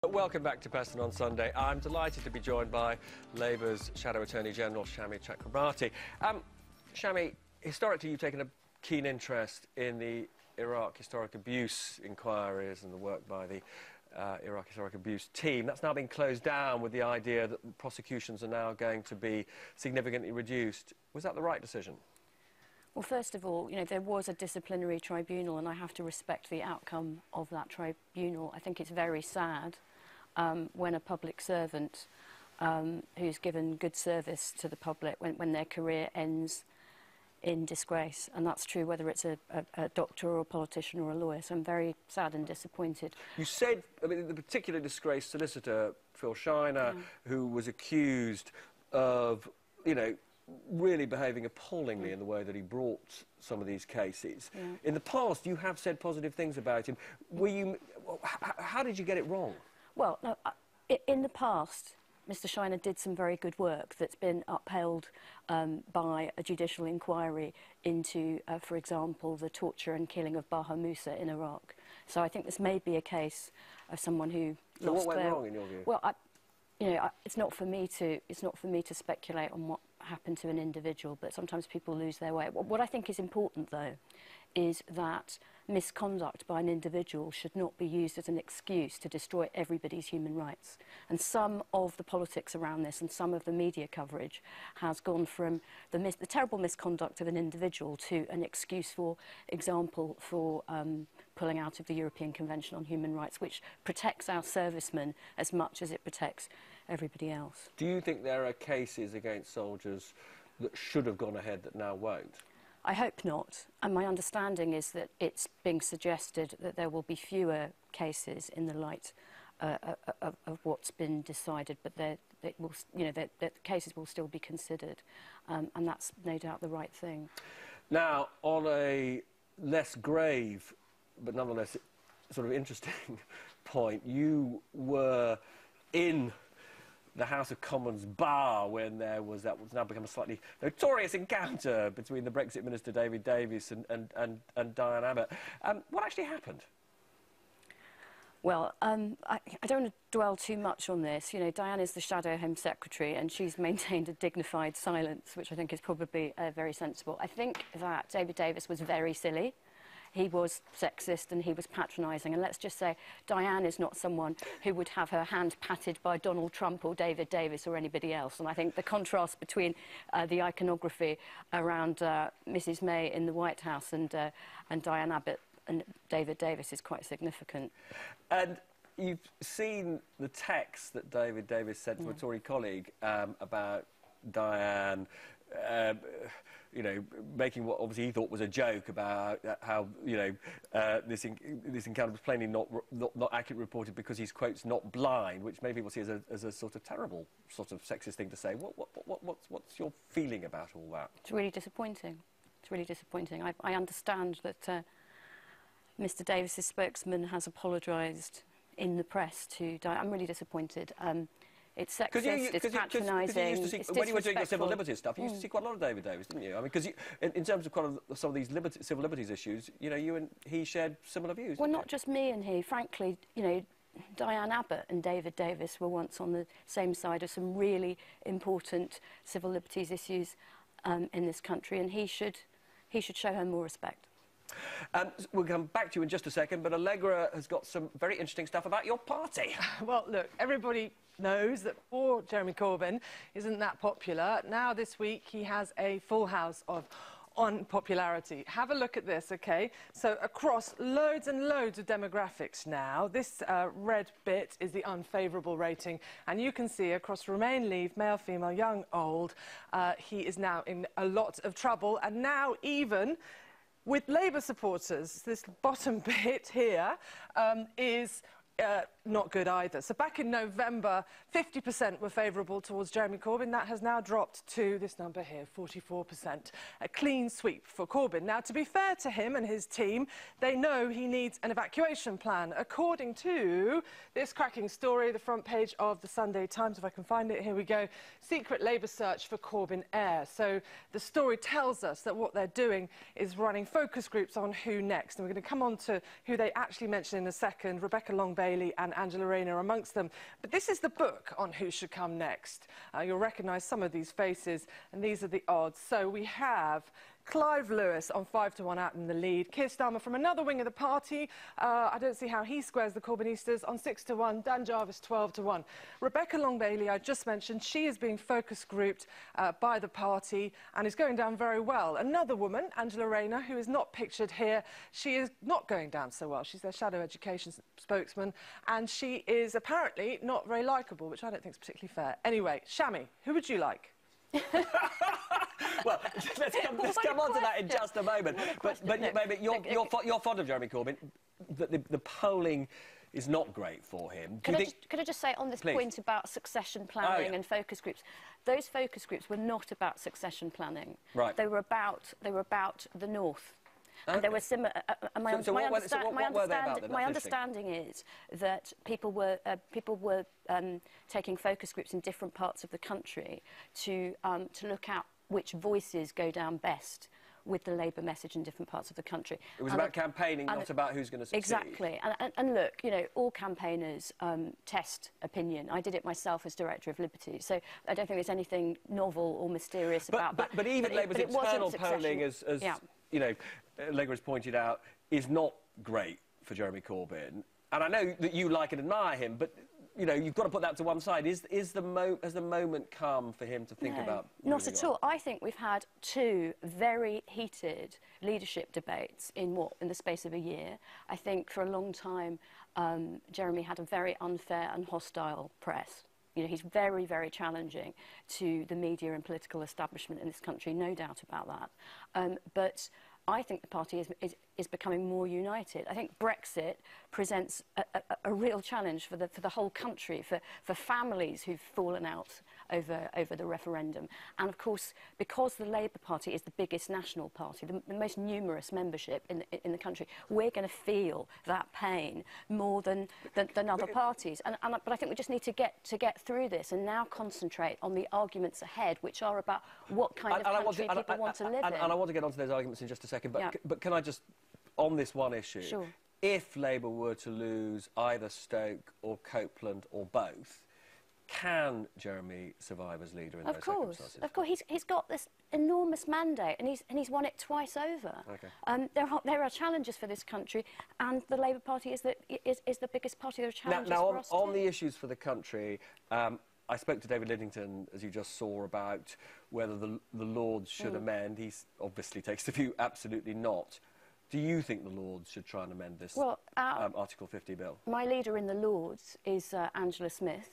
Welcome back to Peston on Sunday. I'm delighted to be joined by Labour's Shadow Attorney General, Shami Chakrabarti. Shami, historically you've taken a keen interest in the Iraq historic abuse inquiries and the work by the Iraq historic abuse team. That's now been closed down with the idea that prosecutions are now going to be significantly reduced. Was that the right decision? Well, first of all, there was a disciplinary tribunal and I have to respect the outcome of that tribunal. I think it's very sad when a public servant who's given good service to the public, when their career ends in disgrace. And that's true whether it's a doctor or a politician or a lawyer. So I'm very sad and disappointed. You said, the particular disgraced solicitor, Phil Shiner, who was accused of, really behaving appallingly in the way that he brought some of these cases. In the past, you have said positive things about him. How did you get it wrong? Well, no, in the past, Mr. Shiner did some very good work that's been upheld by a judicial inquiry into, for example, the torture and killing of Baha Musa in Iraq. So I think this may be a case of someone who So what went wrong in your view? Well, it's not for me to speculate on what happened to an individual, but sometimes people lose their way. What I think is important, though, is that misconduct by an individual should not be used as an excuse to destroy everybody's human rights. And some of the politics around this and some of the media coverage has gone from the terrible misconduct of an individual to an excuse, for example, for pulling out of the European Convention on Human Rights, which protects our servicemen as much as it protects everybody else. Do you think there are cases against soldiers that should have gone ahead that now won't? I hope not, and my understanding is that it's being suggested that there will be fewer cases in the light of what's been decided, but the cases will still be considered, and that's no doubt the right thing. Now, on a less grave, but nonetheless sort of interesting point, you were in the House of Commons bar when there was that what's now become a slightly notorious encounter between the Brexit Minister David Davis and Diane Abbott. What actually happened? Well, I don't want to dwell too much on this. Diane is the Shadow Home Secretary and she's maintained a dignified silence, which I think is probably very sensible. I think that David Davis was very silly. He was sexist and he was patronising. And let's just say Diane is not someone who would have her hand patted by Donald Trump or David Davis or anybody else. And I think the contrast between the iconography around Mrs May in the White House and Diane Abbott and David Davis is quite significant. And you've seen the text that David Davis sent to a Tory colleague about Diane, making what obviously he thought was a joke about how, this encounter was plainly not accurately reported because he's, quotes, not blind, which many people see as a sort of terrible sort of sexist thing to say. What's your feeling about all that? It's really disappointing. It's really disappointing. I understand that Mr Davis's spokesman has apologised in the press to Diane. I'm really disappointed. It's sexist, it's patronising, it's disrespectful. When you were doing your civil liberties stuff, you used to see quite a lot of David Davis, didn't you? I mean, because in terms of quite some of these civil liberties issues, you and he shared similar views. Well, not just me and he. Frankly, Diane Abbott and David Davis were once on the same side of some really important civil liberties issues in this country, and he should show her more respect. We'll come back to you in just a second, but Allegra has got some very interesting stuff about your party. Well, look, everybody knows that poor Jeremy Corbyn isn't that popular. Now, this week, he has a full house of unpopularity. Have a look at this, OK? So, across loads and loads of demographics now, this red bit is the unfavourable rating, and you can see across Remain, Leave, male, female, young, old, he is now in a lot of trouble, and now even with Labour supporters, this bottom bit here is not good either. So back in November, 50% were favourable towards Jeremy Corbyn. That has now dropped to this number here, 44%. A clean sweep for Corbyn. Now, to be fair to him and his team, they know he needs an evacuation plan. According to this cracking story, the front page of the Sunday Times, if I can find it, here we go. Secret Labour search for Corbyn heir. So the story tells us that what they're doing is running focus groups on who next. And we're going to come on to who they actually mention in a second, Rebecca Long-Bailey and Angela Rayner amongst them. But this is the book on who should come next. You'll recognise some of these faces, and these are the odds. So we have Clive Lewis on 5-1 out in the lead. Keir Starmer from another wing of the party. I don't see how he squares the Corbynistas on 6-1. Dan Jarvis 12-1. Rebecca Long-Bailey, I just mentioned, she is being focus grouped by the party and is going down very well. Another woman, Angela Rayner, who is not pictured here, she is not going down so well. She's their shadow education spokesman, and she is apparently not very likeable, which I don't think is particularly fair. Anyway, Shami, who would you like? Well, let's come on to that in just a moment. But you're fond of Jeremy Corbyn. The polling is not great for him. Could I just say on this point about succession planning and focus groups? Those focus groups were not about succession planning. Right. They were about the North. And there were similar. My understanding is that people were taking focus groups in different parts of the country to look at which voices go down best with the Labour message in different parts of the country. It was about campaigning, not about who's going to succeed. Exactly. And look, you know, all campaigners test opinion. I did it myself as Director of Liberty, so I don't think there's anything novel or mysterious about that. But even Labour's internal polling, as you know, Labour has pointed out, is not great for Jeremy Corbyn. And I know that you like and admire him, but you know, you've got to put that to one side. Has the moment come for him to think about moving Not at all. I think we've had two very heated leadership debates in the space of a year. I think for a long time, Jeremy had a very unfair and hostile press. You know, he's very, very challenging to the media and political establishment in this country, no doubt about that. But I think the party is becoming more united. I think Brexit presents a real challenge for the whole country, for families who've fallen out over the referendum. And of course, because the Labour Party is the biggest national party, the most numerous membership in the country, we're going to feel that pain more than other parties. But I think we just need to get through this and now concentrate on the arguments ahead, which are about what kind of country people want to live in. And I want to get onto those arguments in just a second, but can I just, on this one issue, sure. If Labour were to lose either Stoke or Copeland or both, can Jeremy survive as leader in those circumstances? Of course, he's got this enormous mandate, and he's won it twice over. Okay. There are challenges for this country, and the Labour Party is the biggest party. There are challenges for us on the issues for the country. I spoke to David Lidington, as you just saw, about whether the Lords should amend. He obviously takes the view absolutely not. Do you think the Lords should try and amend this Article 50 bill? My leader in the Lords is Angela Smith,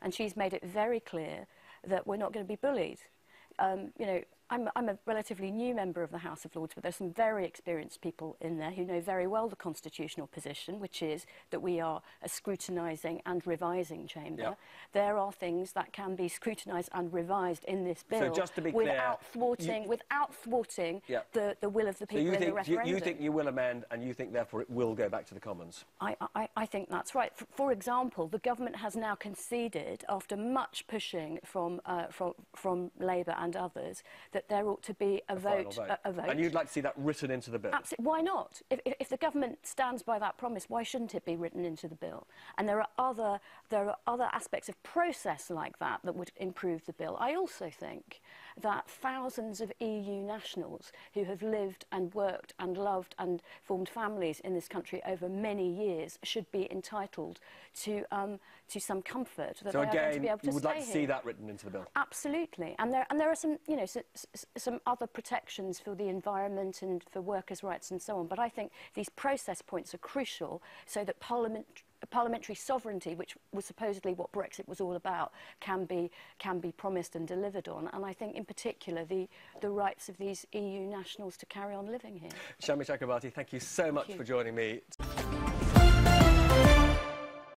and she's made it very clear that we're not going to be bullied. You know, I'm a relatively new member of the House of Lords, but there's some very experienced people in there who know very well the constitutional position, which is that we are a scrutinising and revising chamber. Yep. There are things that can be scrutinised and revised in this bill, so just to be without thwarting the will of the people in the referendum. You think you will amend, and you think therefore it will go back to the Commons? I think that's right. For example, the government has now conceded, after much pushing from Labour and others, that there ought to be a vote. And you'd like to see that written into the bill? Absolutely. Why not? If the government stands by that promise, why shouldn't it be written into the bill? And there are other aspects of process like that would improve the bill. I also think that thousands of EU nationals who have lived and worked and loved and formed families in this country over many years should be entitled to some comfort that they are going to be able to stay here. So again, you would like to see that written into the bill? Absolutely. And there are some, you know, some other protections for the environment and for workers' rights and so on. But I think these process points are crucial so that parliamentary sovereignty, which was supposedly what Brexit was all about, can be promised and delivered on. And I think, in particular, the rights of these EU nationals to carry on living here. Shami Chakrabarti, thank you so much for joining me.